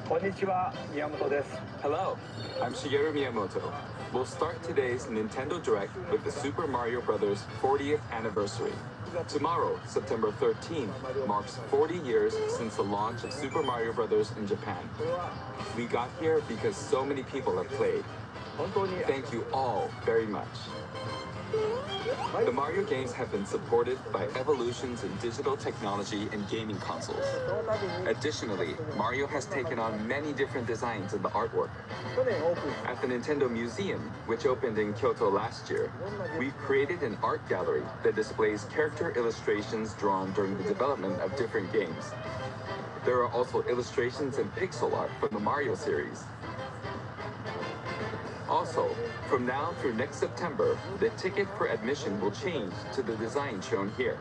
Konnichiwa, Miyamoto desu. Hello, I'm Shigeru Miyamoto. We'll start today's Nintendo Direct with the Super Mario Bros. 40th anniversary. Tomorrow, September 13th, marks 40 years since the launch of Super Mario Bros. In Japan. We got here because so many people have played. Thank you all very much. The Mario games have been supported by evolutions in digital technology and gaming consoles. Additionally, Mario has taken on many different designs in the artwork. At the Nintendo Museum, which opened in Kyoto last year, we've created an art gallery that displays character illustrations drawn during the development of different games. There are also illustrations and pixel art from the Mario series. Also, from now through next September, the ticket for admission will change to the design shown here.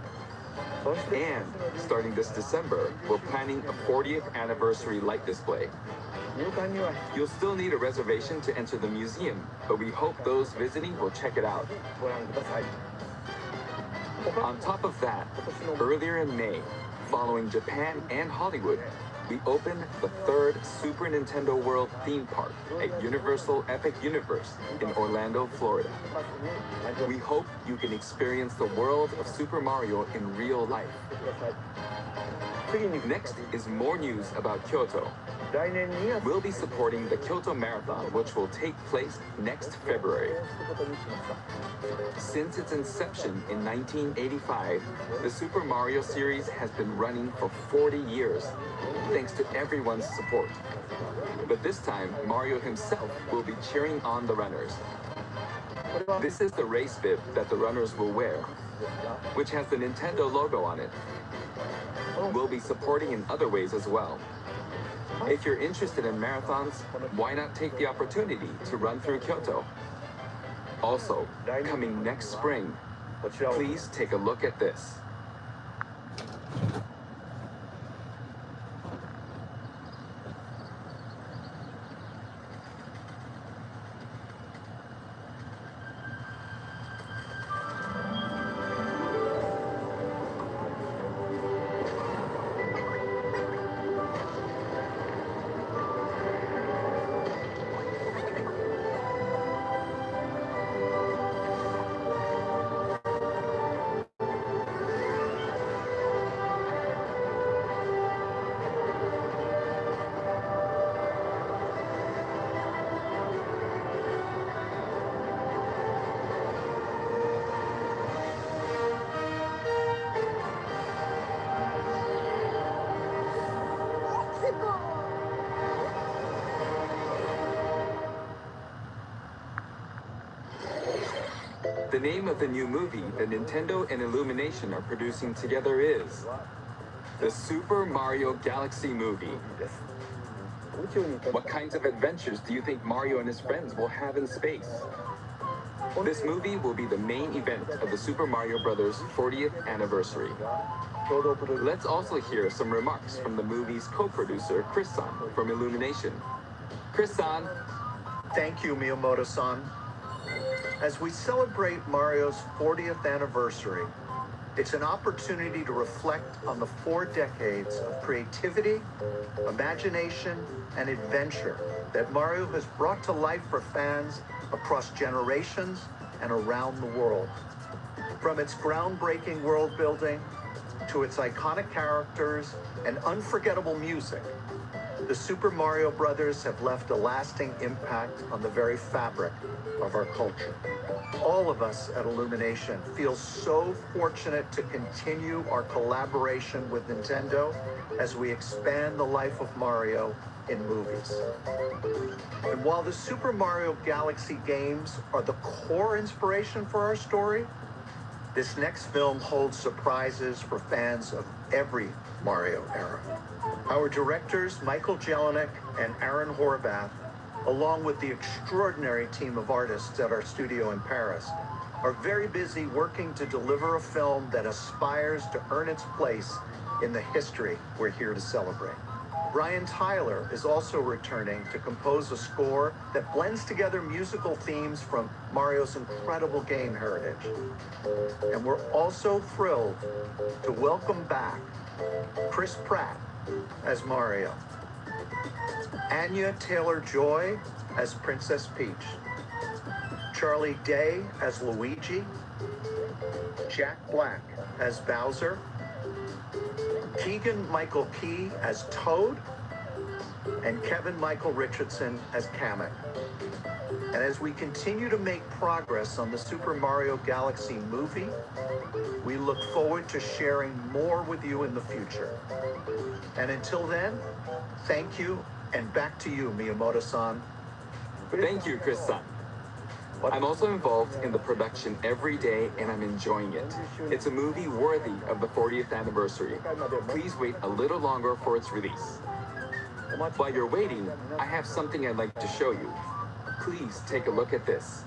And starting this December, we're planning a 40th anniversary light display. You'll still need a reservation to enter the museum, but we hope those visiting will check it out. On top of that, earlier in May, following Japan and Hollywood, we opened the third Super Nintendo World theme park at Universal Epic Universe in Orlando, Florida. We hope you can experience the world of Super Mario in real life. Next is more news about Kyoto. We'll be supporting the Kyoto Marathon, which will take place next February. Since its inception in 1985, the Super Mario series has been running for 40 years, thanks to everyone's support. But this time, Mario himself will be cheering on the runners. This is the race bib that the runners will wear, which has the Nintendo logo on it. We'll be supporting in other ways as well. If you're interested in marathons, why not take the opportunity to run through Kyoto? Also, coming next spring, please take a look at this. The name of the new movie that Nintendo and Illumination are producing together is the Super Mario Galaxy movie. What kinds of adventures do you think Mario and his friends will have in space? This movie will be the main event of the Super Mario Bros. 40th anniversary. Let's also hear some remarks from the movie's co-producer, Chris-san, from Illumination. Chris-san. Thank you, Miyamoto-san. As we celebrate Mario's 40th anniversary, it's an opportunity to reflect on the 4 decades of creativity, imagination, and adventure that Mario has brought to life for fans across generations and around the world. From its groundbreaking world building to its iconic characters and unforgettable music, the Super Mario Brothers have left a lasting impact on the very fabric of our culture. All of us at Illumination feel so fortunate to continue our collaboration with Nintendo as we expand the life of Mario in movies. And while the Super Mario Galaxy games are the core inspiration for our story, this next film holds surprises for fans of every Mario era. Our directors, Michael Jelinek and Aaron Horvath, along with the extraordinary team of artists at our studio in Paris, are very busy working to deliver a film that aspires to earn its place in the history we're here to celebrate. Brian Tyler is also returning to compose a score that blends together musical themes from Mario's incredible game heritage. And we're also thrilled to welcome back Chris Pratt as Mario, Anya Taylor-Joy as Princess Peach, Charlie Day as Luigi, Jack Black as Bowser, Keegan-Michael Key as Toad, and Kevin Michael Richardson as Kamek. And as we continue to make progress on the Super Mario Galaxy movie, we look forward to sharing more with you in the future. And until then, thank you, and back to you, Miyamoto-san. Thank you, Chris-san. I'm also involved in the production every day, and I'm enjoying it. It's a movie worthy of the 40th anniversary. Please wait a little longer for its release. While you're waiting, I have something I'd like to show you. Please take a look at this.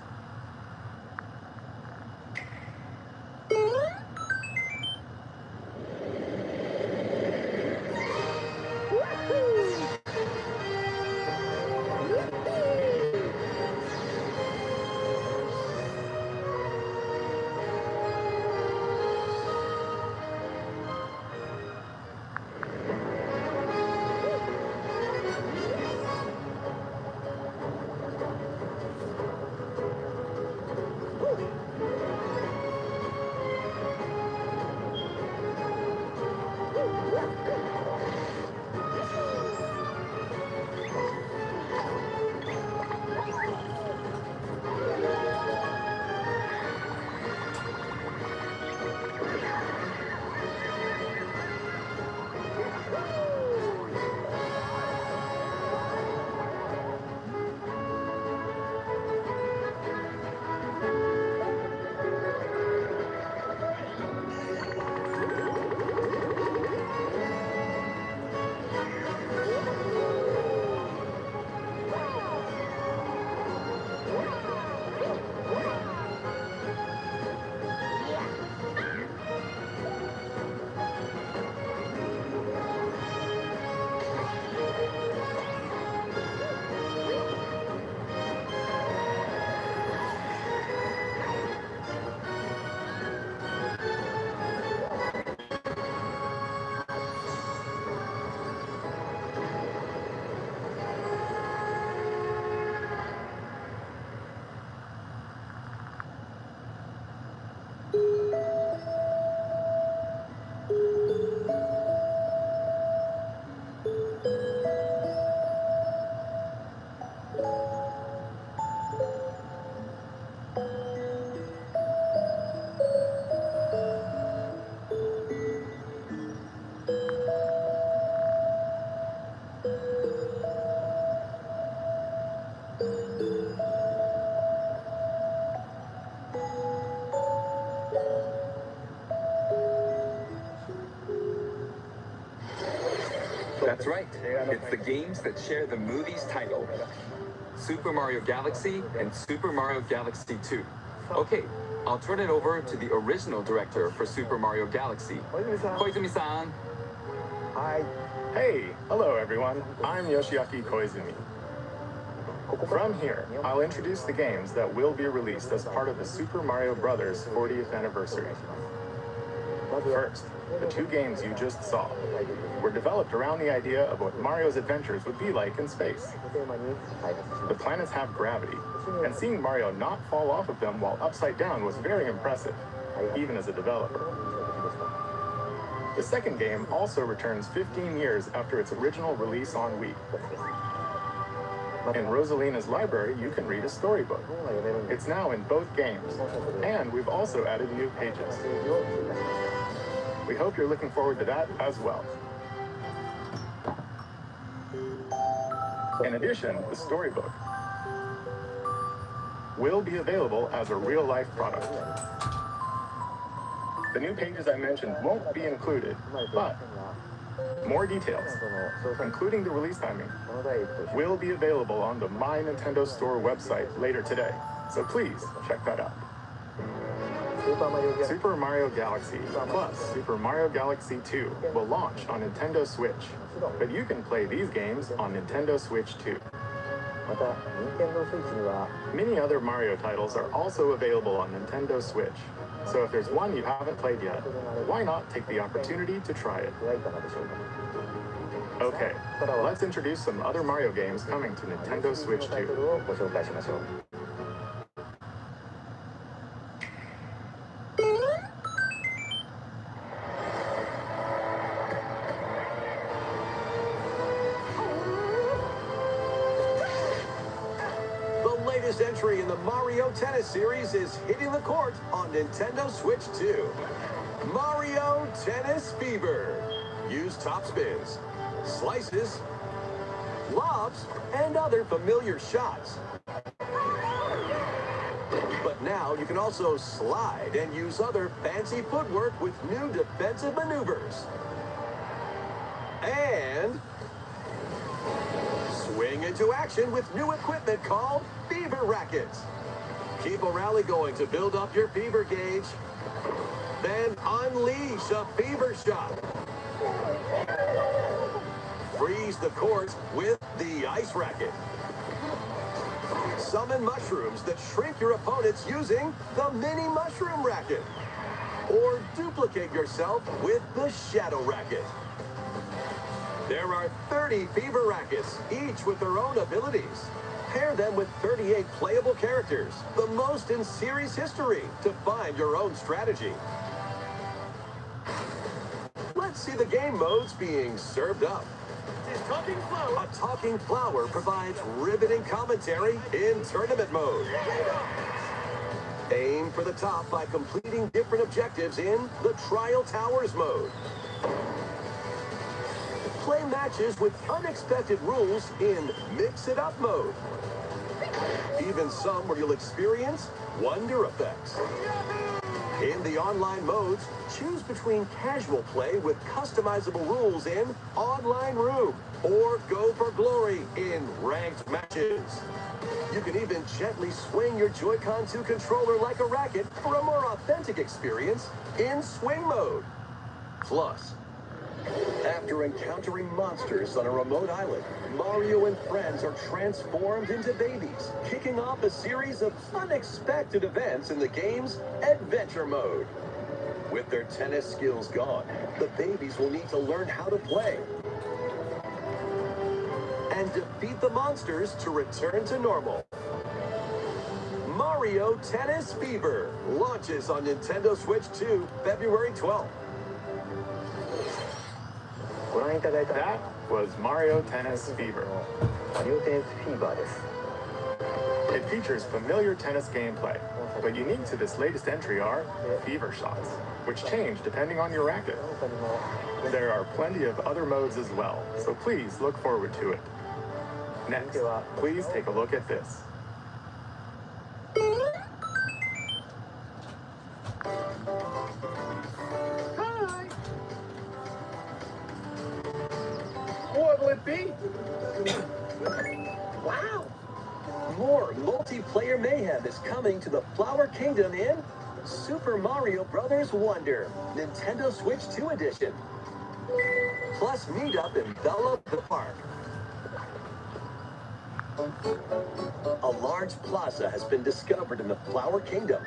That's right. It's the games that share the movie's title. Super Mario Galaxy and Super Mario Galaxy 2. Okay, I'll turn it over to the original director for Super Mario Galaxy, Koizumi-san. Hi. Hey, hello everyone. I'm Yoshiaki Koizumi. From here, I'll introduce the games that will be released as part of the Super Mario Bros. 40th anniversary. First, the two games you just saw were developed around the idea of what Mario's adventures would be like in space. The planets have gravity, and seeing Mario not fall off of them while upside down was very impressive, even as a developer. The second game also returns 15 years after its original release on Wii. In Rosalina's library, you can read a storybook. It's now in both games, and we've also added new pages. We hope you're looking forward to that as well. In addition, the storybook will be available as a real-life product. The new pages I mentioned won't be included, but more details, including the release timing, will be available on the My Nintendo Store website later today, so please check that out. Super Mario Galaxy plus Super Mario Galaxy 2 will launch on Nintendo Switch, but you can play these games on Nintendo Switch too. Many other Mario titles are also available on Nintendo Switch, so if there's one you haven't played yet, why not take the opportunity to try it? Okay, let's introduce some other Mario games coming to Nintendo Switch 2. The latest entry in the Mario Tennis series is hitting the court on Nintendo Switch 2. Mario Tennis Fever. Use top spins, slices, lobs, and other familiar shots. But now you can also slide and use other fancy footwork with new defensive maneuvers. And swing into action with new equipment called Fever Rackets. Keep a rally going to build up your fever gauge. Then unleash a fever shot. Freeze the court with the ice racket. Summon mushrooms that shrink your opponents using the mini mushroom racket. Or duplicate yourself with the shadow racket. There are 30 fever rackets, each with their own abilities. Pair them with 38 playable characters, the most in series history, to find your own strategy. Let's see the game modes being served up. A talking flower provides riveting commentary in tournament mode. Aim for the top by completing different objectives in the Trial Towers mode. Play matches with unexpected rules in Mix It Up mode. Even some where you'll experience wonder effects. In the online modes, choose between casual play with customizable rules in Online Room, or go for glory in ranked matches. You can even gently swing your Joy-Con 2 controller like a racket for a more authentic experience in Swing mode. Plus, after encountering monsters on a remote island, Mario and friends are transformed into babies, kicking off a series of unexpected events in the game's Adventure mode. With their tennis skills gone, the babies will need to learn how to play and defeat the monsters to return to normal. Mario Tennis Fever launches on Nintendo Switch 2, February 12th. That was Mario Tennis Fever. It features familiar tennis gameplay, but unique to this latest entry are fever shots, which change depending on your racket. There are plenty of other modes as well, so please look forward to it. Next, please take a look at this. What'll it be? Wow! More multiplayer mayhem is coming to the Flower Kingdom in Super Mario Bros. Wonder, Nintendo Switch 2 Edition. Plus meet up in Bella Park. A large plaza has been discovered in the Flower Kingdom,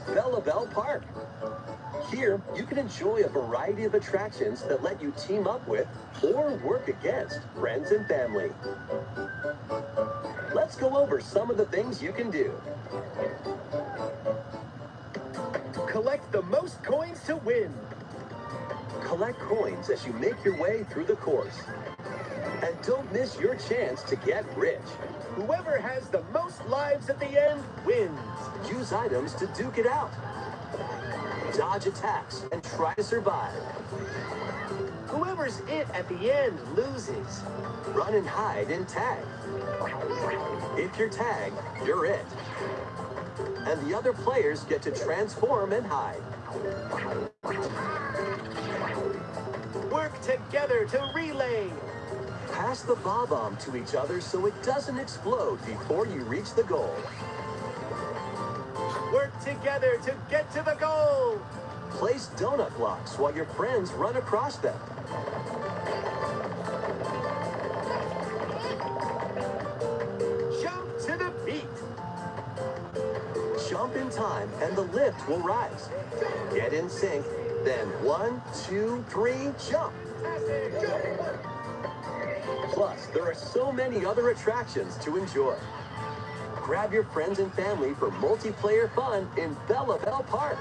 Bella Park. Here, you can enjoy a variety of attractions that let you team up with or work against friends and family. Let's go over some of the things you can do. Collect the most coins to win. Collect coins as you make your way through the course. And don't miss your chance to get rich. Whoever has the most lives at the end wins. Use items to duke it out. Dodge attacks and try to survive. Whoever's it at the end loses. Run and hide and tag. If you're tagged, you're it. And the other players get to transform and hide. Work together to relay. Pass the bob-omb to each other so it doesn't explode before you reach the goal. Work together to get to the goal. Place donut blocks while your friends run across them. Jump to the beat. Jump in time and the lift will rise. Get in sync, then 1, 2, 3, jump. Plus, there are so many other attractions to enjoy. Grab your friends and family for multiplayer fun in Bella Bell Park.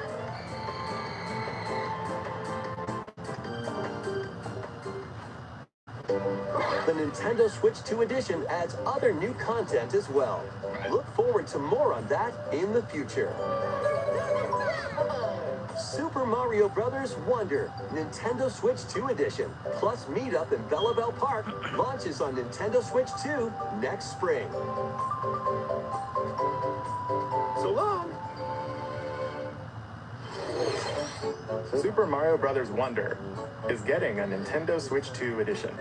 The Nintendo Switch 2 edition adds other new content as well. Look forward to more on that in the future. Super Mario Bros. Wonder, Nintendo Switch 2 edition, plus Meetup in Bella Bell Park launches on Nintendo Switch 2 next spring. So long. Super Mario Bros. Wonder is getting a Nintendo Switch 2 edition.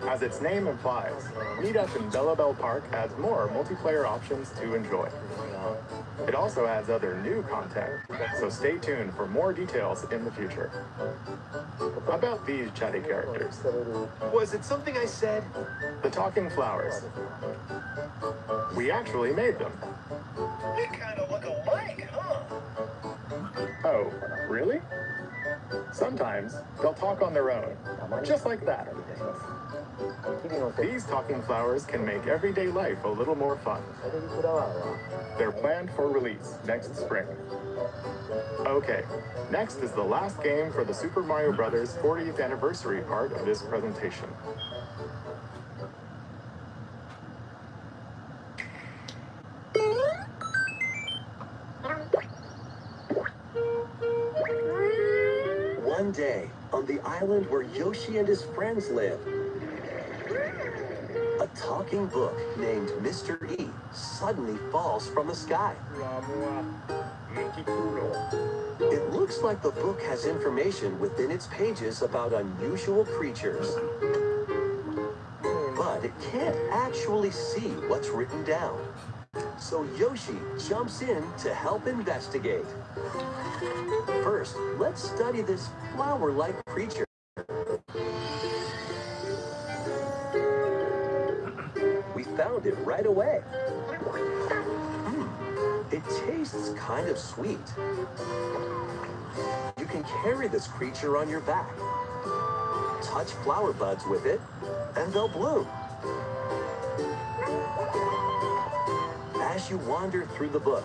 As its name implies, Meetup in Bella Bell Park adds more multiplayer options to enjoy. It also adds other new content, so stay tuned for more details in the future. About these chatty characters, Was it something I said? the talking flowers. We actually made them. They kind of look alike, huh? Oh, really? Sometimes they'll talk on their own, just like that. These talking flowers can make everyday life a little more fun. They're planned for release next spring. Okay, next is the last game for the Super Mario Bros. 40th anniversary part of this presentation. One day, on the island where Yoshi and his friends live, a talking book named Mr. E suddenly falls from the sky. It looks like the book has information within its pages about unusual creatures. But it can't actually see what's written down. So Yoshi jumps in to help investigate. First, let's study this flower-like creature. We found it right away. It tastes kind of sweet. You can carry this creature on your back. Touch flower buds with it, and they'll bloom. As you wander through the book,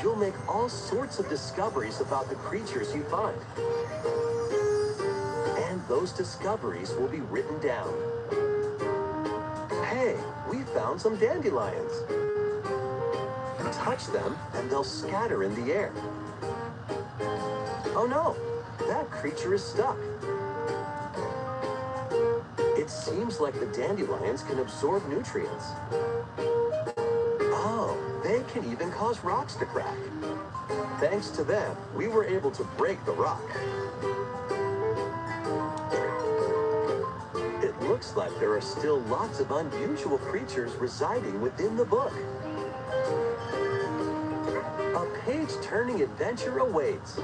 you'll make all sorts of discoveries about the creatures you find. And those discoveries will be written down. Hey, we found some dandelions. Touch them, and they'll scatter in the air. Oh no, that creature is stuck. It seems like the dandelions can absorb nutrients. Oh, they can even cause rocks to crack. Thanks to them, we were able to break the rock. It looks like there are still lots of unusual creatures residing within the book. A page-turning adventure awaits.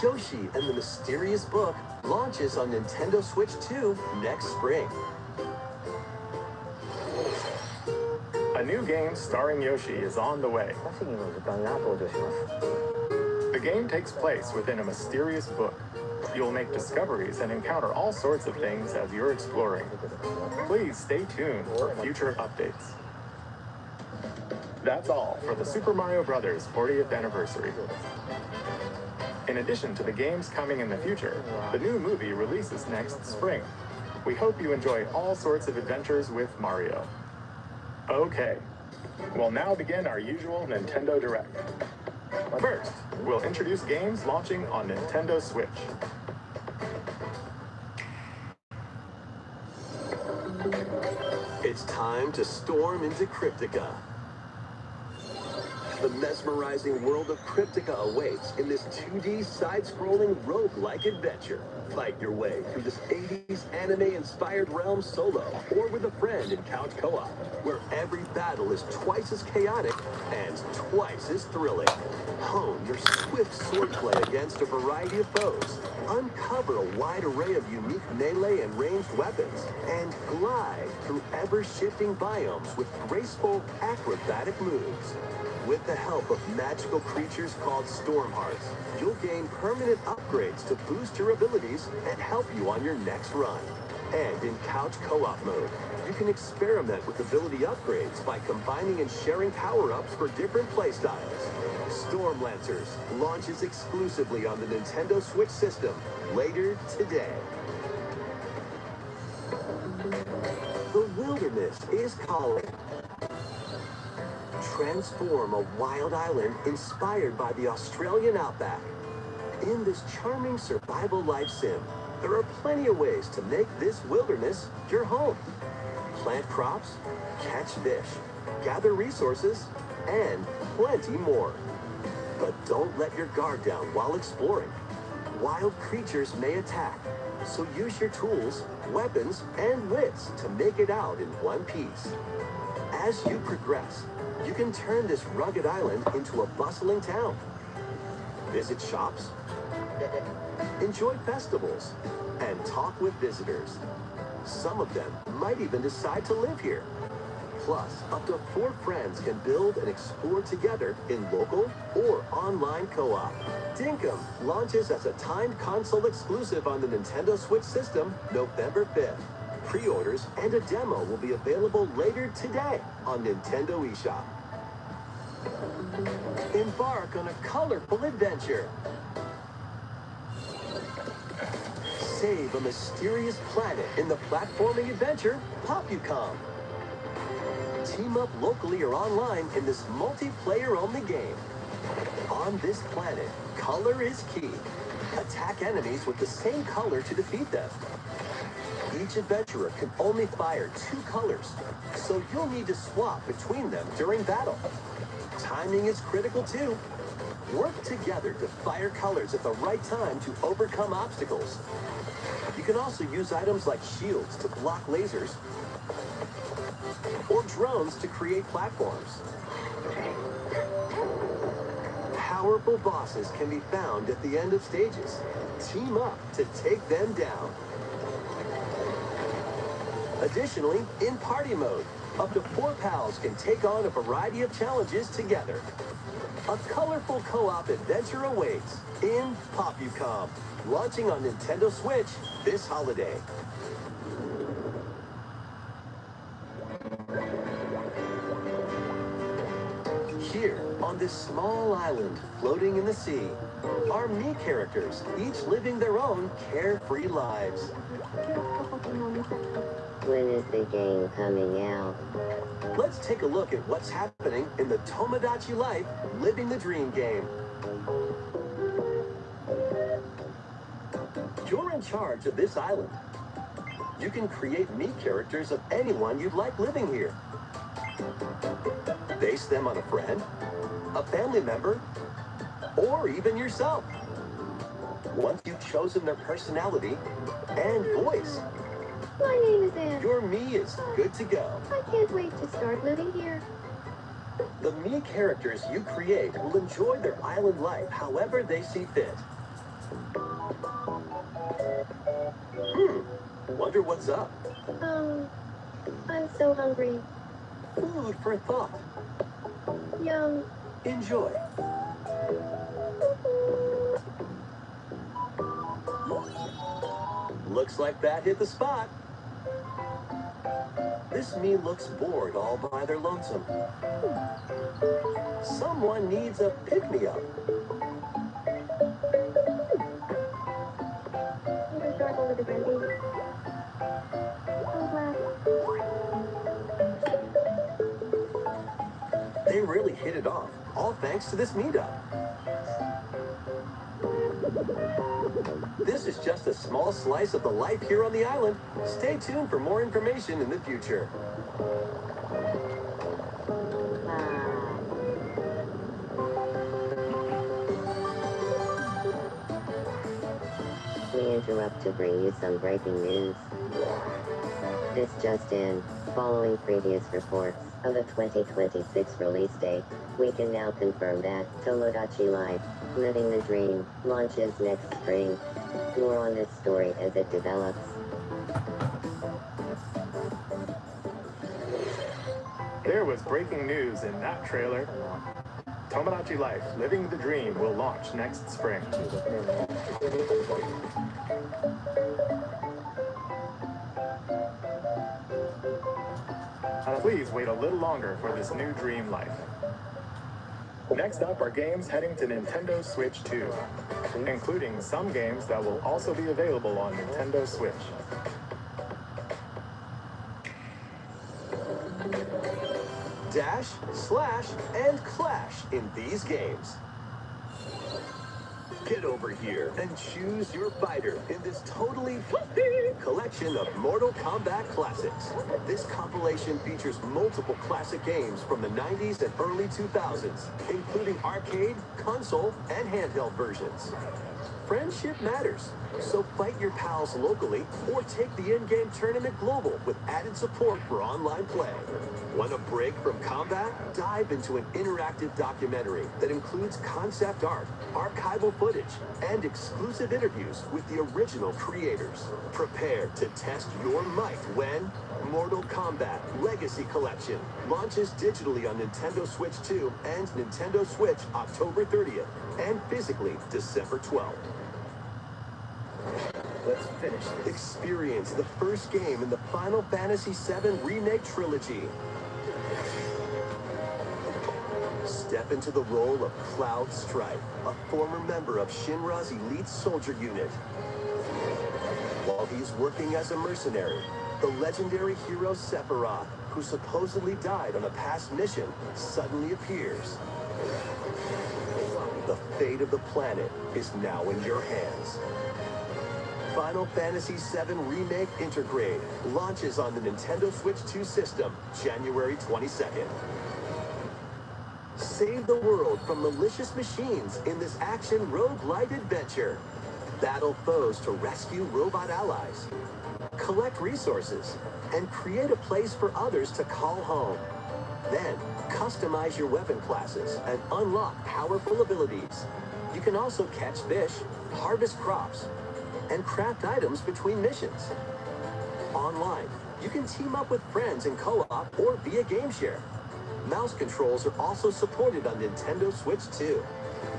Yoshi and the Mysterious Book launches on Nintendo Switch 2 next spring. A new game starring Yoshi is on the way. The game takes place within a mysterious book. You'll make discoveries and encounter all sorts of things as you're exploring. Please stay tuned for future updates. That's all for the Super Mario Bros. 40th anniversary. In addition to the games coming in the future, the new movie releases next spring. We hope you enjoy all sorts of adventures with Mario. Okay, we'll now begin our usual Nintendo Direct. First, we'll introduce games launching on Nintendo Switch. It's time to storm into Cryptica. The mesmerizing world of Cryptica awaits in this 2D side-scrolling roguelike adventure. Fight your way through this 80s anime-inspired realm solo or with a friend in couch co-op, where every battle is twice as chaotic and twice as thrilling. Hone your swift swordplay against a variety of foes, uncover a wide array of unique melee and ranged weapons, and glide through ever-shifting biomes with graceful acrobatic moves. With the help of magical creatures called storm hearts, you'll gain permanent upgrades to boost your abilities and help you on your next run. And in couch co-op mode, you can experiment with ability upgrades by combining and sharing power-ups for different playstyles. Storm Lancers launches exclusively on the Nintendo Switch system later today. The wilderness is calling. Transform a wild island inspired by the Australian outback. In this charming survival life sim, there are plenty of ways to make this wilderness your home. Plant crops, catch fish, gather resources, and plenty more. But don't let your guard down while exploring. Wild creatures may attack, so use your tools, weapons, and wits to make it out in one piece. As you progress, you can turn this rugged island into a bustling town. Visit shops, enjoy festivals, and talk with visitors. Some of them might even decide to live here. Plus, up to 4 friends can build and explore together in local or online co-op. Dinkum launches as a timed console exclusive on the Nintendo Switch system November 5th. Pre-orders and a demo will be available later today on Nintendo eShop. Embark on a colorful adventure. Save a mysterious planet in the platforming adventure Popucom. Team up locally or online in this multiplayer-only game. On this planet, color is key. Attack enemies with the same color to defeat them. Each adventurer can only fire 2 colors, so you'll need to swap between them during battle. Timing is critical too. Work together to fire colors at the right time to overcome obstacles. You can also use items like shields to block lasers or drones to create platforms. Powerful bosses can be found at the end of stages. Team up to take them down. Additionally, in party mode, up to 4 pals can take on a variety of challenges together. A colorful co-op adventure awaits in Popucom, launching on Nintendo Switch this holiday. Here, on this small island floating in the sea, are me characters, each living their own carefree lives. When is the game coming out? Let's take a look at what's happening in the Tomodachi Life Living the Dream game. You're in charge of this island. You can create me characters of anyone you'd like living here. Base them on a friend, a family member, or even yourself. Once you've chosen their personality and voice, My name is Anne. your me is good to go. I can't wait to start living here. The me characters you create will enjoy their island life however they see fit. Wonder what's up? I'm so hungry. Food for thought. Yum. Enjoy. Looks like that hit the spot. This me looks bored all by their lonesome. Someone needs a pick-me-up. You can start over the brandy. Oh, wow. They really hit it off, all thanks to this meetup. This is just a small slice of the life here on the island. Stay tuned for more information in the future. We interrupt to bring you some breaking news. This just in, following previous reports of a 2026 release date, we can now confirm that Tomodachi Life, Living the Dream, launches next spring. More on this story as it develops. There was breaking news in that trailer. Tomodachi Life, Living the Dream will launch next spring. Please wait a little longer for this new dream life. Next up are games heading to Nintendo Switch 2, including some games that will also be available on Nintendo Switch. Dash, slash, and clash in these games. Get over here and choose your fighter in this totally collection of Mortal Kombat classics. This compilation features multiple classic games from the 90s and early 2000s, including arcade, console, and handheld versions. Friendship matters, so fight your pals locally or take the in-game tournament global with added support for online play. Want a break from combat? Dive into an interactive documentary that includes concept art, archival footage, and exclusive interviews with the original creators. Prepare to test your might when Mortal Kombat Legacy Collection launches digitally on Nintendo Switch 2 and Nintendo Switch October 30th and physically December 12th. Let's finish this. Experience the first game in the Final Fantasy VII Remake Trilogy. Step into the role of Cloud Strife, a former member of Shinra's elite soldier unit. While he's working as a mercenary, the legendary hero Sephiroth, who supposedly died on a past mission, suddenly appears. The fate of the planet is now in your hands. Final Fantasy VII Remake Intergrade launches on the Nintendo Switch 2 system January 22nd. Save the world from malicious machines in this action roguelite adventure. Battle foes to rescue robot allies. Collect resources and create a place for others to call home. Then, customize your weapon classes and unlock powerful abilities. You can also catch fish, harvest crops, and craft items between missions. Online, you can team up with friends in co-op or via game share. Mouse controls are also supported on Nintendo Switch 2.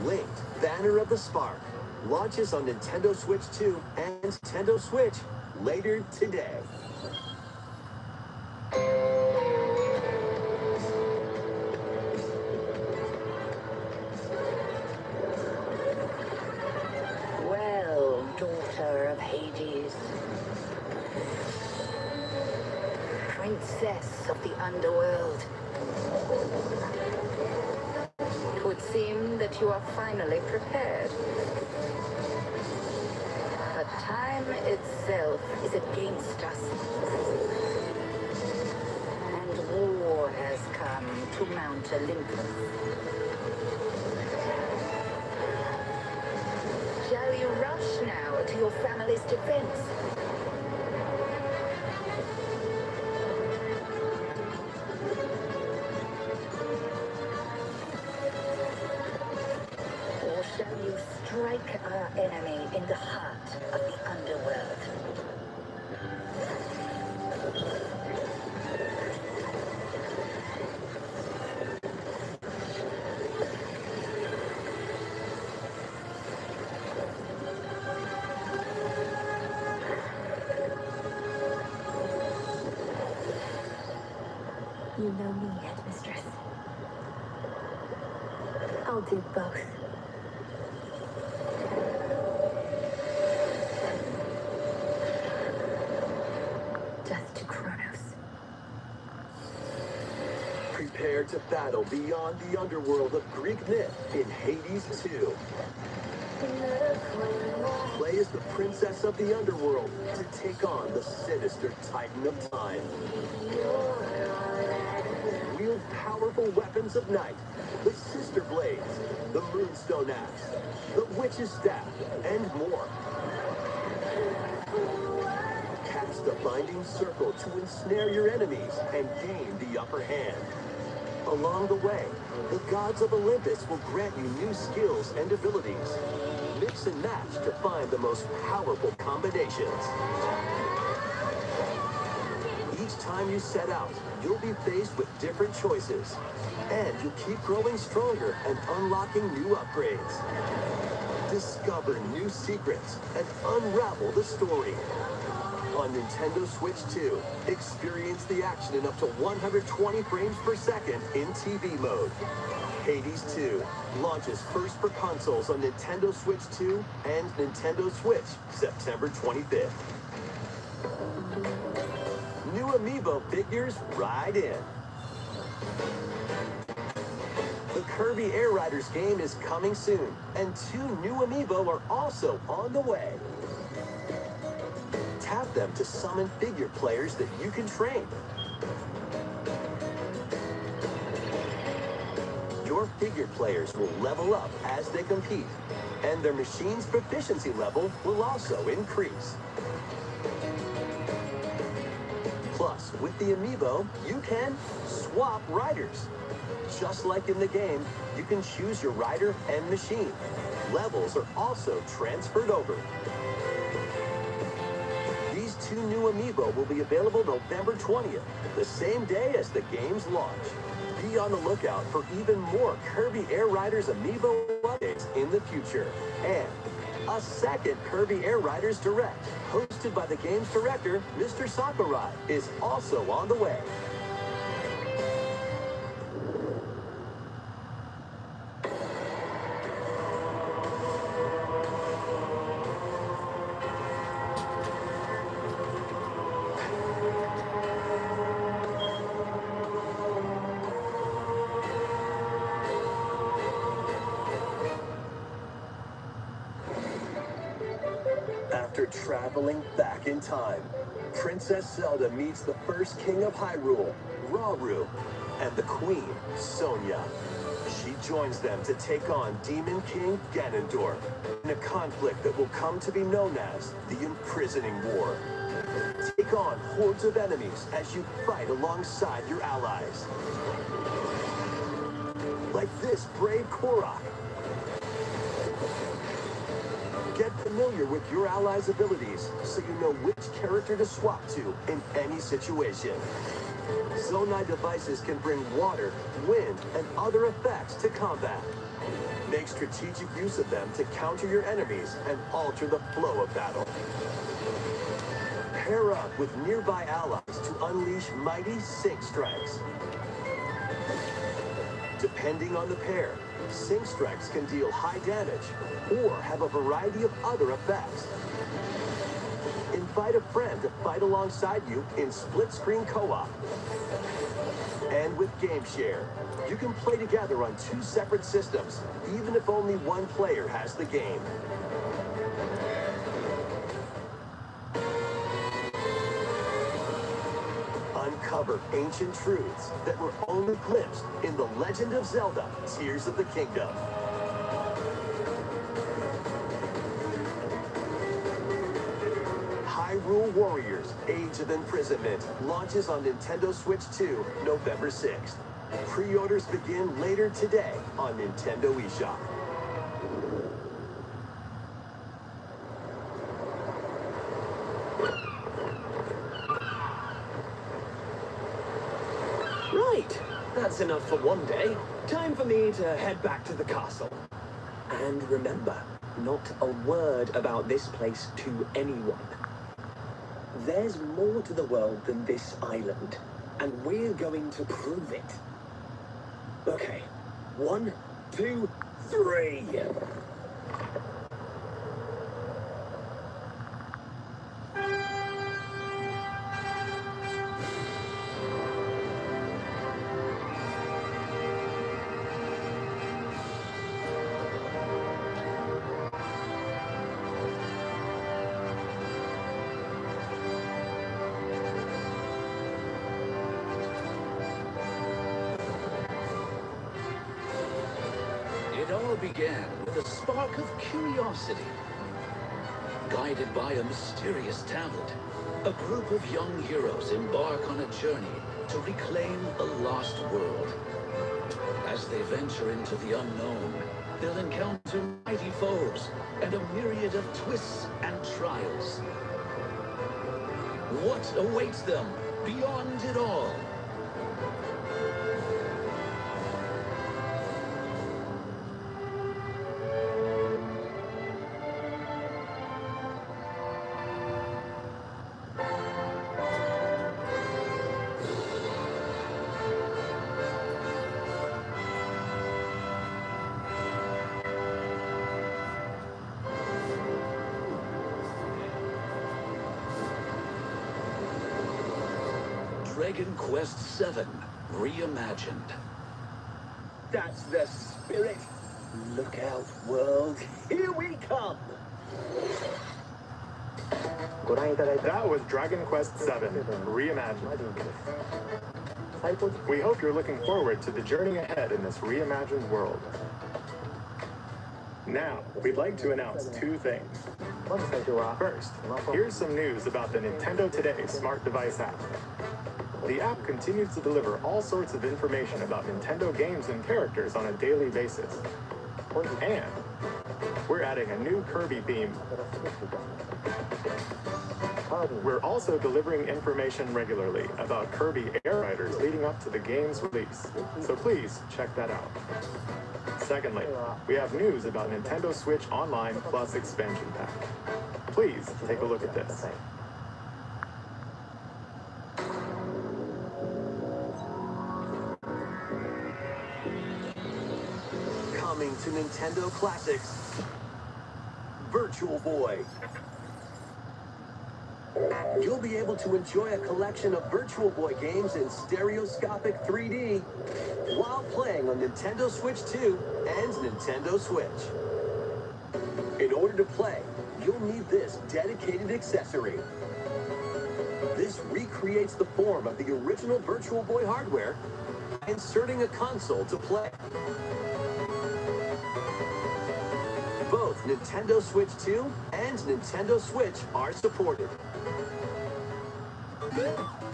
Linked Banner of the Spark launches on Nintendo Switch 2 and Nintendo Switch later today. Well, daughter of Hades, princess of the underworld, it would seem that you are finally prepared. But time itself is against us, and war has come to Mount Olympus. Shall you rush now to your family's defense? Or shall you strike our enemy in the heart of the underworld? You know me, Headmistress. I'll do both. Death to Kronos. Prepare to battle beyond the underworld of Greek myth in Hades 2. Play as the princess of the underworld to take on the sinister titan of time. Wield powerful weapons of night, the Sister Blades, the Moonstone Axe, the Witch's Staff, and more. binding circle to ensnare your enemies and gain the upper hand. Along the way, the gods of Olympus will grant you new skills and abilities. Mix and match to find the most powerful combinations. Each time you set out, you'll be faced with different choices. And you'll keep growing stronger and unlocking new upgrades. Discover new secrets and unravel the story. On Nintendo Switch 2, experience the action in up to 120 frames per second in TV mode. Hades 2 launches first for consoles on Nintendo Switch 2 and Nintendo Switch September 25th. New Amiibo figures ride in. The Kirby Air Riders game is coming soon, and 2 new Amiibo are also on the way. Tap them to summon figure players that you can train. Your figure players will level up as they compete, and their machine's proficiency level will also increase. Plus, with the Amiibo, you can swap riders. Just like in the game, you can choose your rider and machine. Levels are also transferred over. These 2 new Amiibo will be available November 20th, the same day as the game's launch. Be on the lookout for even more Kirby Air Riders Amiibo updates in the future. And a second Kirby Air Riders Direct, hosted by the game's director, Mr. Sakurai, is also on the way. After traveling back in time, Princess Zelda meets the first king of Hyrule, Rauru, and the queen, Sonia. She joins them to take on Demon King Ganondorf in a conflict that will come to be known as the Imprisoning War. Take on hordes of enemies as you fight alongside your allies. Like this brave Korok. Get familiar with your allies' abilities so you know which character to swap to in any situation. Zonai devices can bring water, wind, and other effects to combat. Make strategic use of them to counter your enemies and alter the flow of battle. Pair up with nearby allies to unleash mighty sync strikes. Depending on the pair, sync strikes can deal high damage or have a variety of other effects. Invite a friend to fight alongside you in split-screen co-op. And with Game Share, you can play together on 2 separate systems, even if only one player has the game. Uncover ancient truths that were only glimpsed in The Legend of Zelda: Tears of the Kingdom. Hyrule Warriors: Age of Imprisonment launches on Nintendo Switch 2 November 6th. Pre-orders begin later today on Nintendo eShop. Right, that's enough for one day. Time for me to head back to the castle. And remember, not a word about this place to anyone. There's more to the world than this island, and we're going to prove it. Okay, 1, 2, 3. It all began with a spark of curiosity. Guided guided by a mysterious talent, a group of young heroes embark on a journey to reclaim a lost world. As they venture into the unknown, they'll encounter mighty foes and a myriad of twists and trials. What awaits them beyond it all? Dragon Quest VII Reimagined. That's the spirit. Look out, world. Here we come. That was Dragon Quest VII Reimagined. We hope you're looking forward to the journey ahead in this reimagined world. Now, we'd like to announce two things. First, here's some news about the Nintendo Today smart device app. The app continues to deliver all sorts of information about Nintendo games and characters on a daily basis. And we're adding a new Kirby theme. We're also delivering information regularly about Kirby Air Riders leading up to the game's release. So please check that out. Secondly, we have news about Nintendo Switch Online Plus expansion pack. Please take a look at this. Coming to Nintendo Classics, Virtual Boy. You'll be able to enjoy a collection of Virtual Boy games in stereoscopic 3D while playing on Nintendo Switch 2 and Nintendo Switch. In order to play, you'll need this dedicated accessory. This recreates the form of the original Virtual Boy hardware, inserting a console to play. Both Nintendo Switch 2 and Nintendo Switch are supported.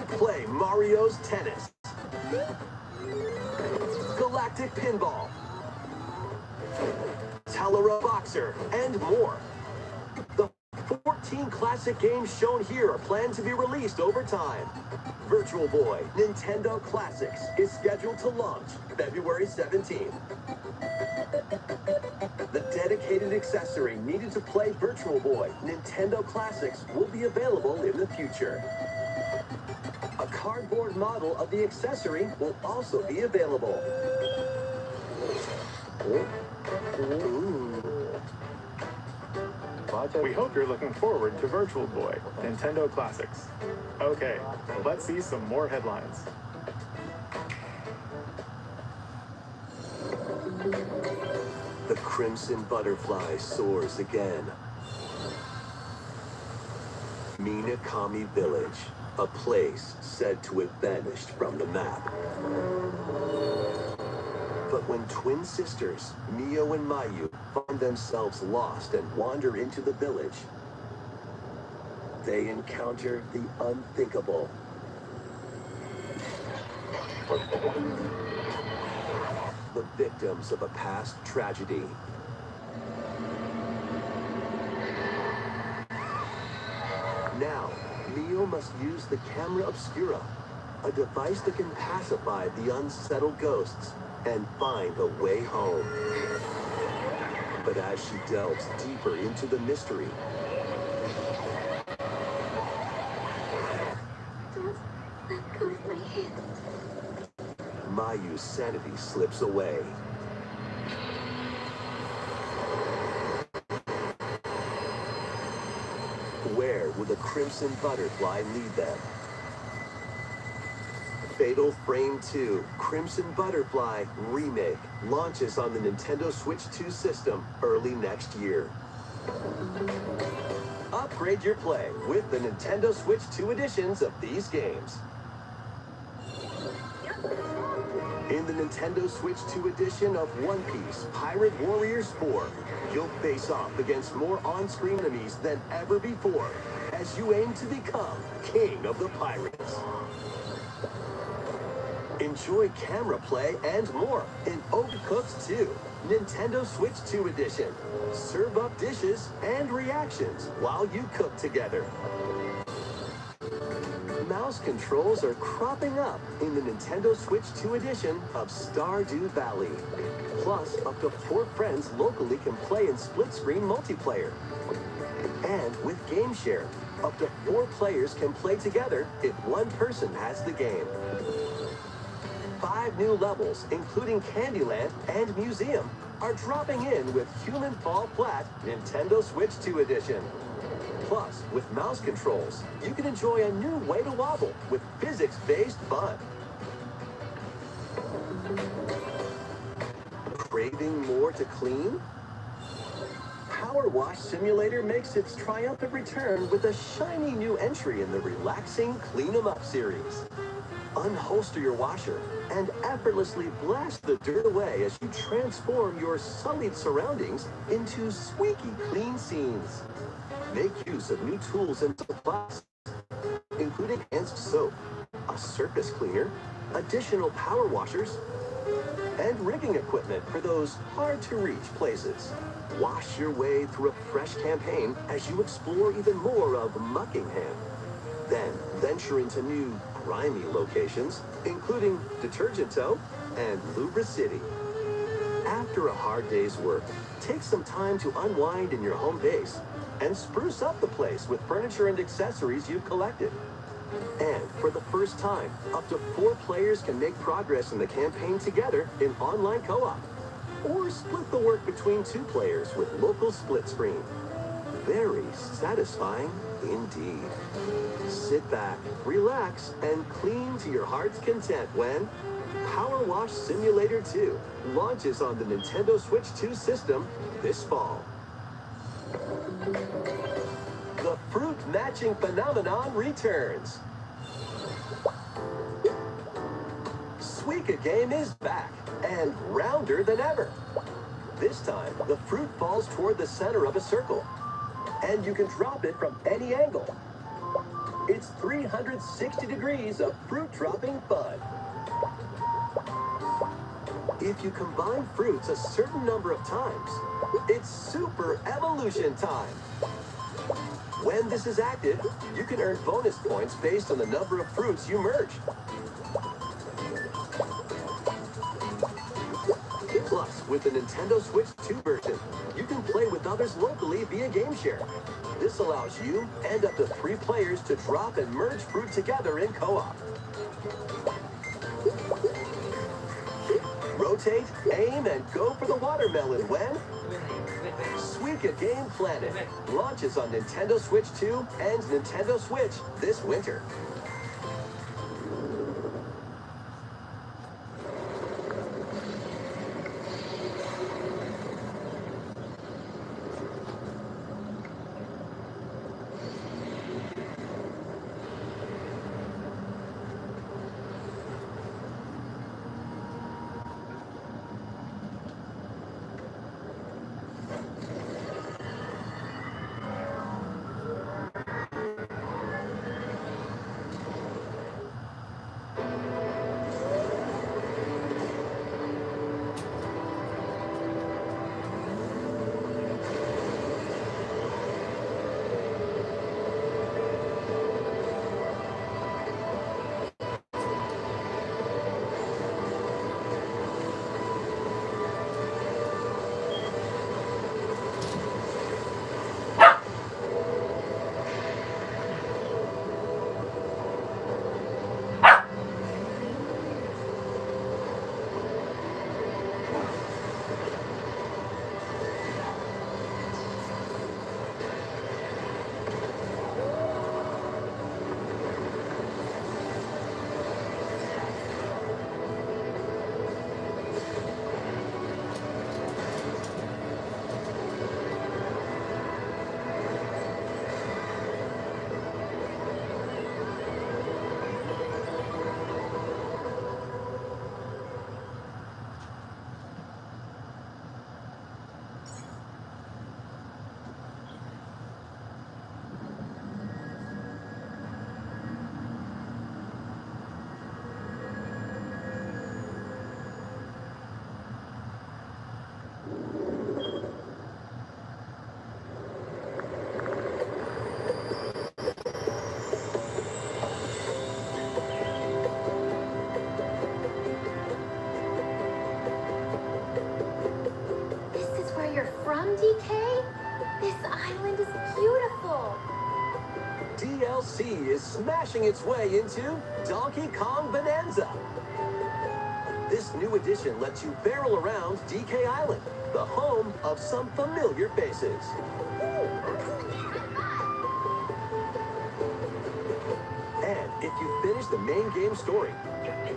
Play Mario's Tennis, Galactic Pinball, Talaro Boxer, and more. The 14 classic games shown here are planned to be released over time. Virtual Boy Nintendo Classics is scheduled to launch February 17th. The dedicated accessory needed to play Virtual Boy Nintendo Classics will be available in the future. A cardboard model of the accessory will also be available. We hope you're looking forward to Virtual Boy Nintendo Classics. Okay, let's see some more headlines. The Crimson Butterfly soars again. Minakami Village, a place said to have vanished from the map. But when twin sisters, Mio and Mayu, find themselves lost and wander into the village, they encounter the unthinkable. The victims of a past tragedy. Now, Mio must use the camera obscura, a device that can pacify the unsettled ghosts and find a way home. But as she delves deeper into the mystery, Don't let go of my hand. Mayu's sanity slips away. Where will the Crimson Butterfly lead them? Fatal Frame 2 Crimson Butterfly Remake launches on the Nintendo Switch 2 system early next year. Upgrade your play with the Nintendo Switch 2 editions of these games. In the Nintendo Switch 2 edition of One Piece Pirate Warriors 4, you'll face off against more on-screen enemies than ever before as you aim to become King of the Pirates. Enjoy camera play and more in Overcooked 2, Nintendo Switch 2 edition. Serve up dishes and reactions while you cook together. Mouse controls are cropping up in the Nintendo Switch 2 edition of Stardew Valley. Plus, up to 4 friends locally can play in split-screen multiplayer. And with Game Share, up to 4 players can play together if one person has the game. 5 new levels, including Candyland and Museum, are dropping in with Human Fall Flat Nintendo Switch 2 edition. Plus, with mouse controls, you can enjoy a new way to wobble with physics-based fun. Craving more to clean? Power Wash Simulator makes its triumphant return with a shiny new entry in the relaxing Clean 'em Up series. Unholster your washer and effortlessly blast the dirt away as you transform your sullied surroundings into squeaky clean scenes. Make use of new tools and supplies, including enhanced soap, a surface cleaner, additional power washers, and rigging equipment for those hard-to-reach places. Wash your way through a fresh campaign as you explore even more of Muckingham. Then venture into new, grimy locations, including Detergento and Louvre City. After a hard day's work, take some time to unwind in your home base and spruce up the place with furniture and accessories you've collected. And for the first time, up to 4 players can make progress in the campaign together in online co-op. Or split the work between 2 players with local split screen. Very satisfying indeed. Sit back, relax, and clean to your heart's content when Power Wash Simulator 2 launches on the Nintendo Switch 2 system this fall. The fruit matching phenomenon returns. Suika game is back and rounder than ever. This time, the fruit falls toward the center of a circle, and you can drop it from any angle. It's 360 degrees of fruit dropping fun. If you combine fruits a certain number of times, it's super evolution time. When this is active, you can earn bonus points based on the number of fruits you merge. Plus, with the Nintendo Switch 2 version, you can play with others locally via Game Share. This allows you and up to 3 players to drop and merge fruit together in co-op. Rotate, aim, and go for the watermelon when Suika Game Planet launches on Nintendo Switch 2 and Nintendo Switch this winter. DLC is smashing its way into Donkey Kong Bonanza. This new edition lets you barrel around DK Island, the home of some familiar faces. And if you finish the main game story,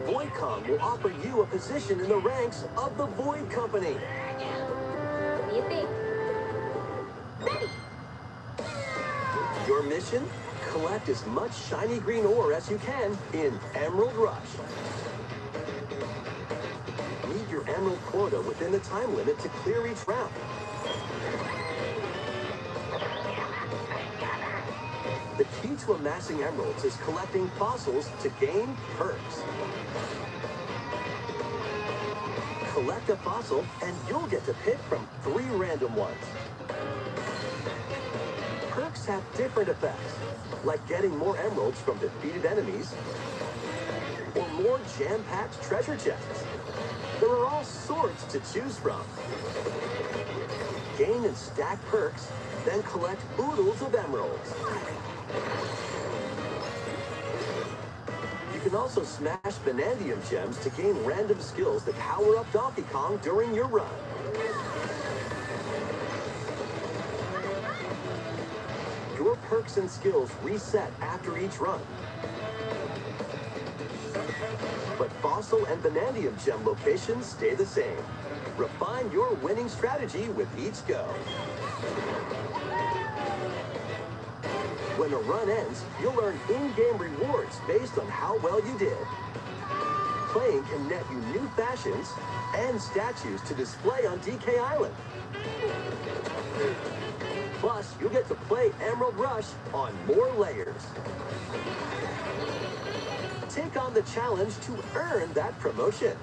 Void Kong will offer you a position in the ranks of the Void Company. What do you think? Your mission? Collect as much shiny green ore as you can in Emerald Rush. Meet your emerald quota within the time limit to clear each round. The key to amassing emeralds is collecting fossils to gain perks. Collect a fossil and you'll get to pick from 3 random ones. Perks have different effects, like getting more emeralds from defeated enemies or more jam-packed treasure chests. There are all sorts to choose from. Gain and stack perks, then collect oodles of emeralds. You can also smash Vanadium gems to gain random skills that power up Donkey Kong during your run. Your perks and skills reset after each run. But Fossil and Vanadium gem locations stay the same. Refine your winning strategy with each go. When a run ends, you'll earn in-game rewards based on how well you did. Playing can net you new fashions and statues to display on DK Island. Plus, you'll get to play Emerald Rush on more layers. Take on the challenge to earn that promotion.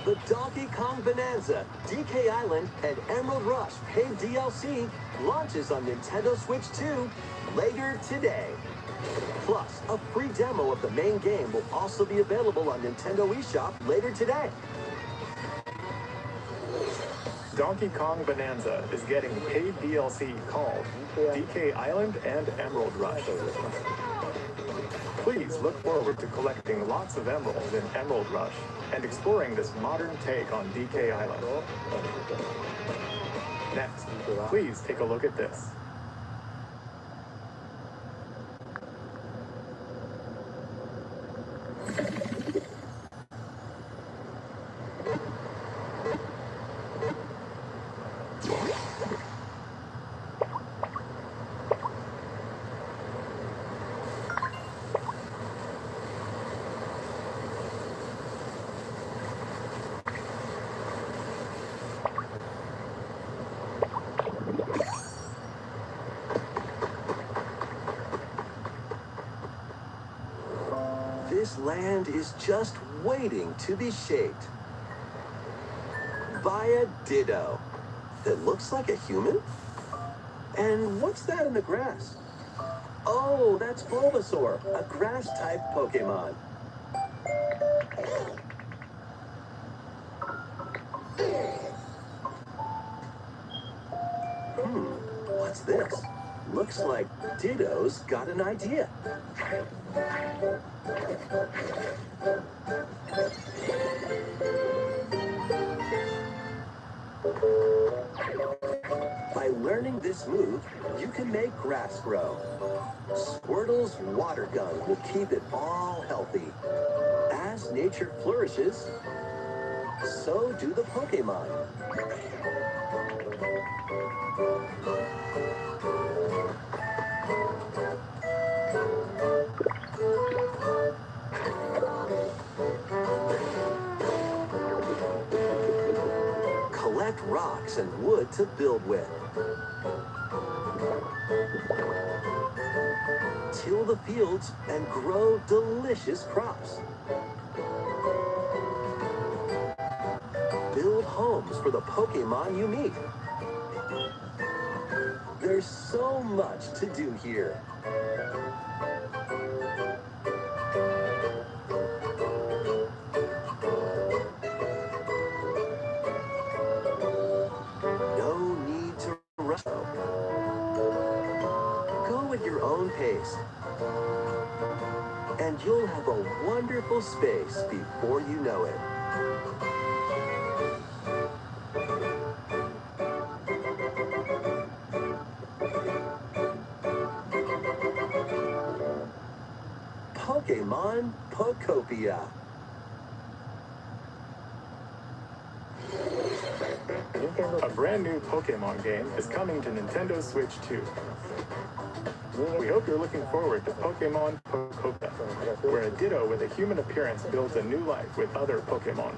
The Donkey Kong Bonanza, DK Island, and Emerald Rush paid DLC launches on Nintendo Switch 2 later today. Plus, a free demo of the main game will also be available on Nintendo eShop later today. Donkey Kong Bonanza is getting paid DLC called DK Island and Emerald Rush. Please look forward to collecting lots of emeralds in Emerald Rush and exploring this modern take on DK Island. Next, please take a look at this. This land is just waiting to be shaped by a Ditto that looks like a human. And what's that in the grass? Oh, that's Bulbasaur, a grass-type Pokemon. What's this? Looks like Ditto's got an idea. By learning this move, you can make grass grow. Squirtle's water gun will keep it all healthy. As nature flourishes, so do the Pokemon. Collect rocks and wood to build with. Till the fields and grow delicious crops. Build homes for the Pokemon you meet. There's so much to do here. No need to rush. Go at your own pace. And you'll have a wonderful space before you know it. Pokemon Pokopia. A brand new Pokemon game is coming to Nintendo Switch 2. We hope you're looking forward to Pokemon Pokopia, where a Ditto with a human appearance builds a new life with other Pokemon.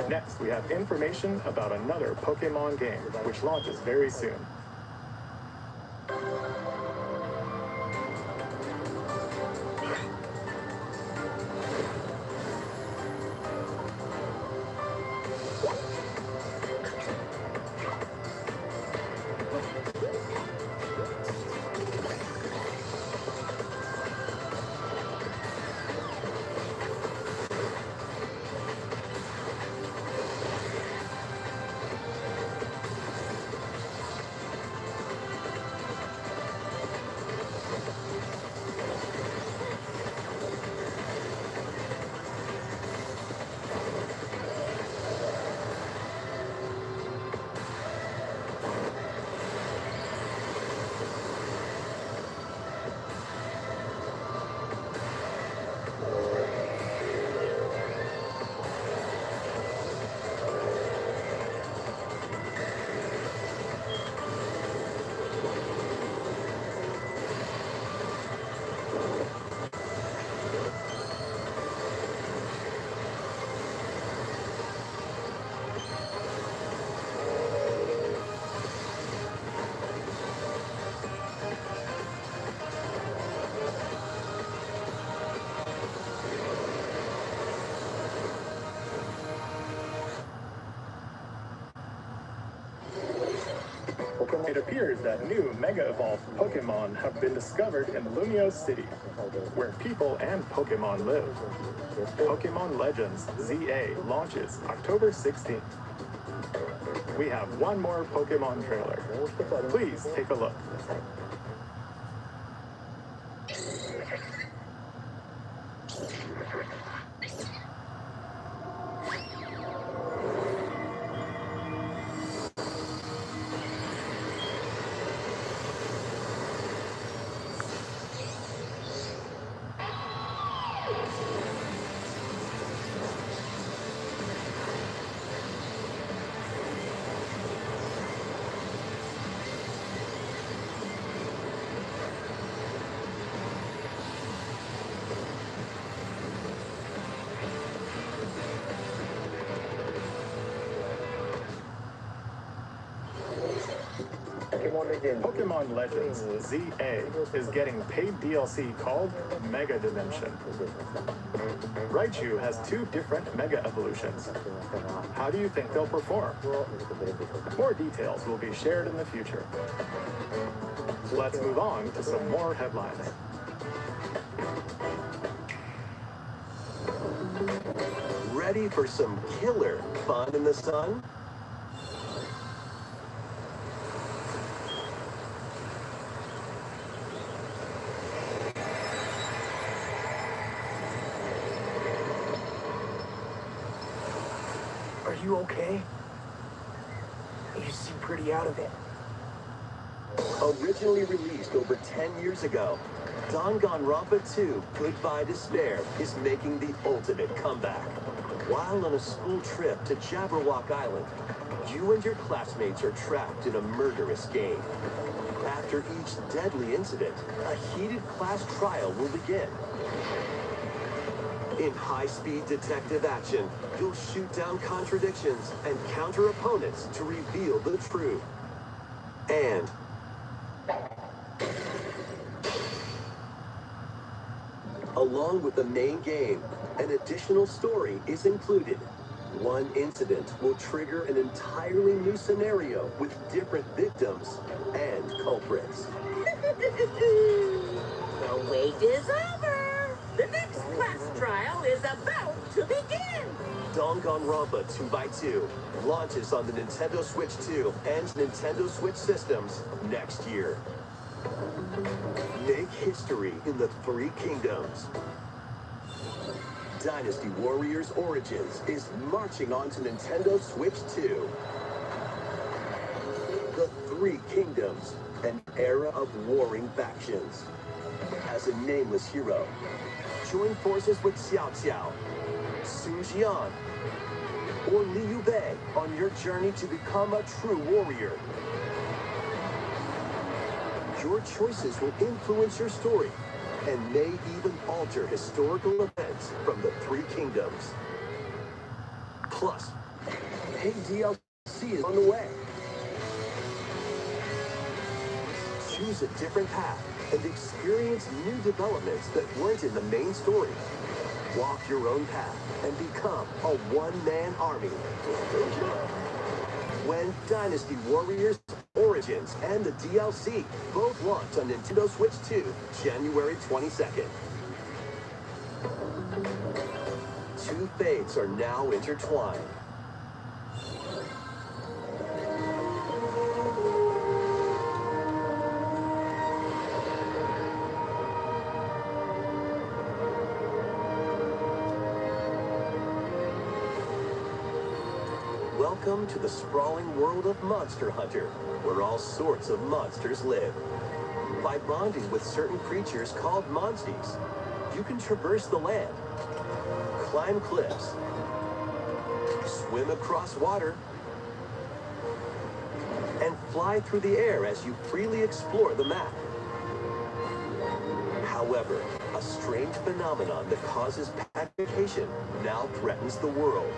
Next, we have information about another Pokemon game, which launches very soon. It appears that new Mega Evolved Pokemon have been discovered in Lumio City, where people and Pokemon live. Pokemon Legends ZA launches October 16th. We have one more Pokemon trailer. Please take a look. Pokemon Legends ZA is getting paid DLC called Mega Dimension. Raichu has 2 different Mega Evolutions. How do you think they'll perform? More details will be shared in the future. Let's move on to some more headlines. Ready for some killer fun in the sun? Are you okay? You seem pretty out of it. Originally released over 10 years ago, Danganronpa 2 Goodbye Despair is making the ultimate comeback. While on a school trip to Jabberwock Island, you and your classmates are trapped in a murderous game. After each deadly incident, a heated class trial will begin. In high-speed detective action, you'll shoot down contradictions and counter opponents to reveal the truth. And along with the main game, an additional story is included. One incident will trigger an entirely new scenario with different victims and culprits. The wait is over. The next class trial is about to begin. Danganronpa 2x2 launches on the Nintendo Switch 2 and Nintendo Switch systems next year. Make history in the Three Kingdoms. Dynasty Warriors Origins is marching on to Nintendo Switch 2. The Three Kingdoms, an era of warring factions. As a nameless hero, join forces with Xiao Xiao, Su Jian, or Liu Bei on your journey to become a true warrior. Your choices will influence your story and may even alter historical events from the Three Kingdoms. Plus, paid DLC is on the way. Choose a different path and experience new developments that weren't in the main story. Walk your own path and become a one-man army. When Dynasty Warriors Origins and the DLC both launch on Nintendo Switch 2, January 22nd. Two fates are now intertwined. Welcome to the sprawling world of Monster Hunter, where all sorts of monsters live. By bonding with certain creatures called monsties, you can traverse the land, climb cliffs, swim across water, and fly through the air as you freely explore the map. However, a strange phenomenon that causes petrification now threatens the world.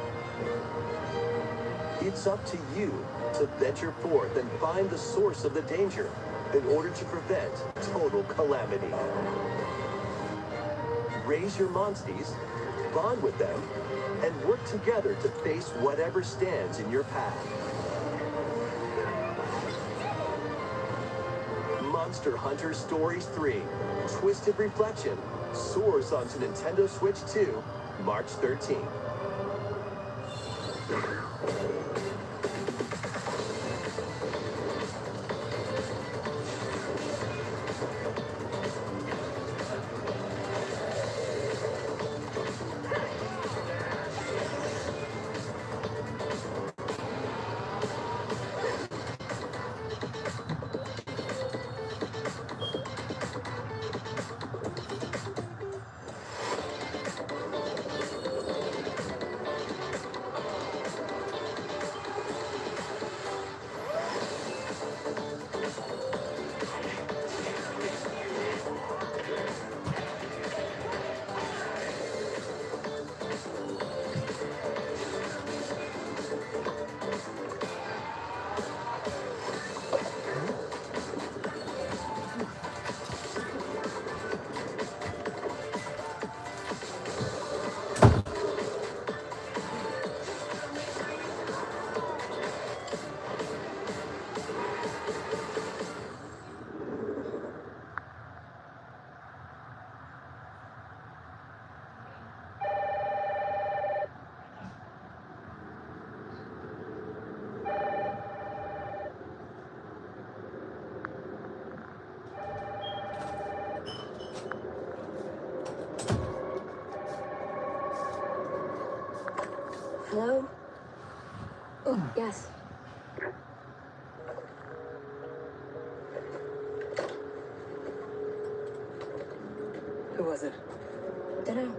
It's up to you to venture forth and find the source of the danger in order to prevent total calamity. Raise your monsties, bond with them, and work together to face whatever stands in your path. Monster Hunter Stories 3, Twisted Reflection, soars onto Nintendo Switch 2, March 13th. Hello? Yes. Who was it? Dunno.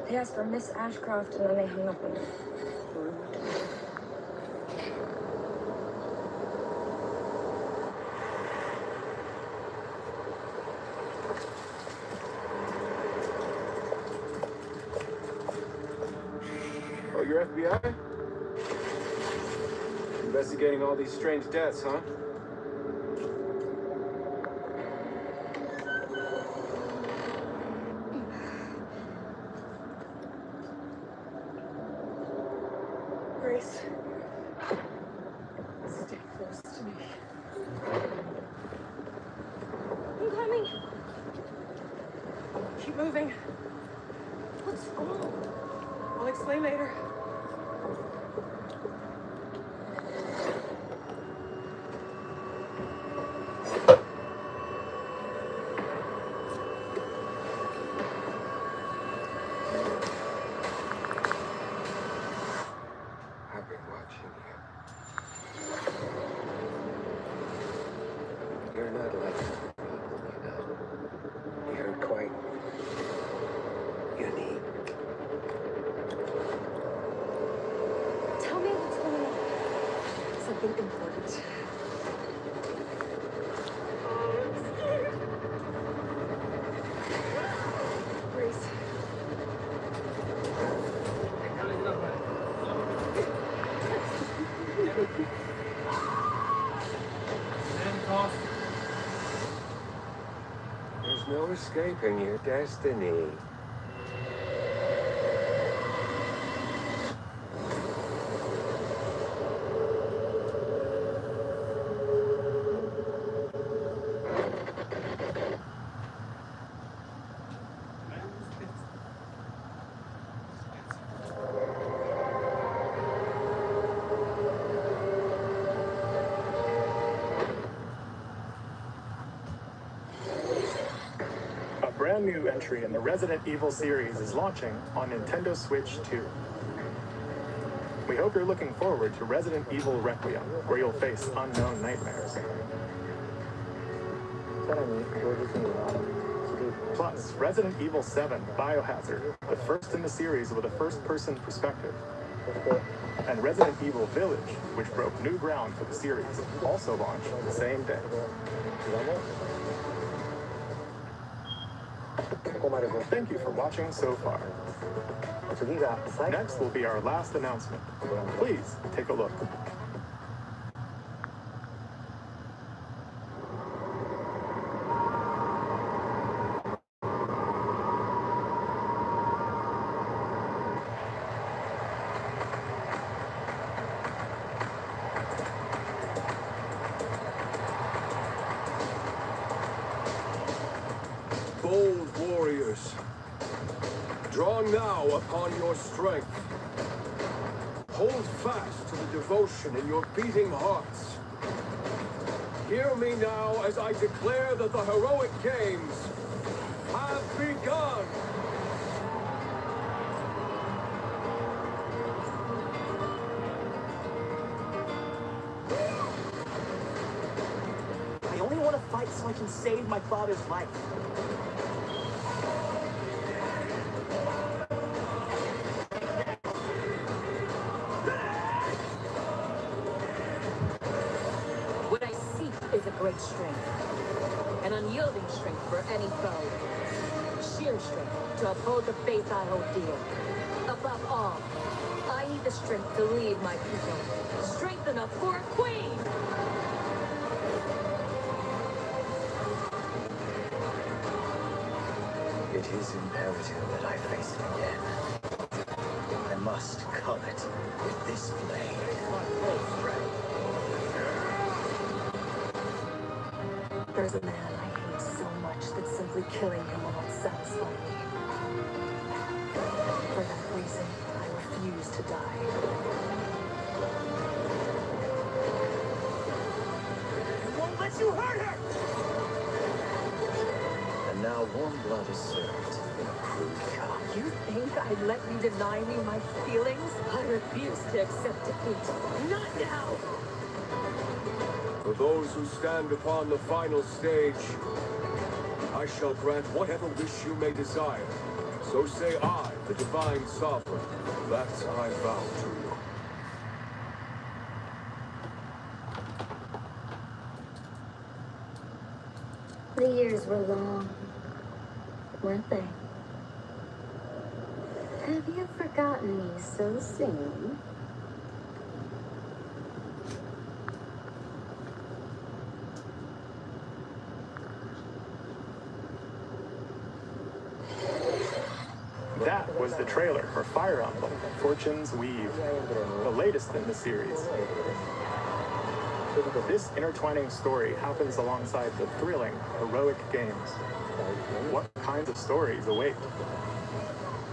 They asked for Miss Ashcroft and then they hung up on me. Oh, you're FBI? Investigating all these strange deaths, huh? Grace. Stay close to me. I'm coming. Keep moving. What's wrong? I'll explain later. You're not like other people, you know. You're quite unique. Tell me what's going on. Something important. Grace. There's no escaping your destiny. A brand new entry in the Resident Evil series is launching on Nintendo Switch 2. We hope you're looking forward to Resident Evil Requiem, where you'll face unknown nightmares. Plus, Resident Evil 7 Biohazard, the first in the series with a first-person perspective. And Resident Evil Village, which broke new ground for the series, also launched the same day. Thank you for watching so far. Next will be our last announcement. Please take a look. Bold warriors, draw now upon your strength. Hold fast to the devotion in your beating hearts. Hear me now as I declare that the heroic games have begun. I only want to fight so I can save my father's life. What I seek is a great strength. An unyielding strength for any foe. Sheer strength to uphold the faith I hold dear. Above all, I need the strength to lead my people. Strength enough for a queen! It is imperative that I face it again. I must cull it with this blade. There's a man I hate so much that simply killing him will not satisfy me. For that reason, I refuse to die. I won't let you hurt her! And now warm blood is served in a crude cup. You think I'd let you deny me my feelings? I refuse to accept defeat. Not now! For those who stand upon the final stage, I shall grant whatever wish you may desire. So say I, the divine sovereign, that I vow to you. The years were long, weren't they? Have you forgotten me so soon? That was the trailer for Fire Emblem Fortune's Weave, the latest in the series. This intertwining story happens alongside the thrilling, heroic games. What kinds of stories await?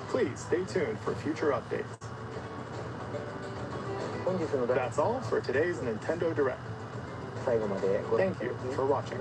Please stay tuned for future updates. That's all for today's Nintendo Direct. Thank you for watching.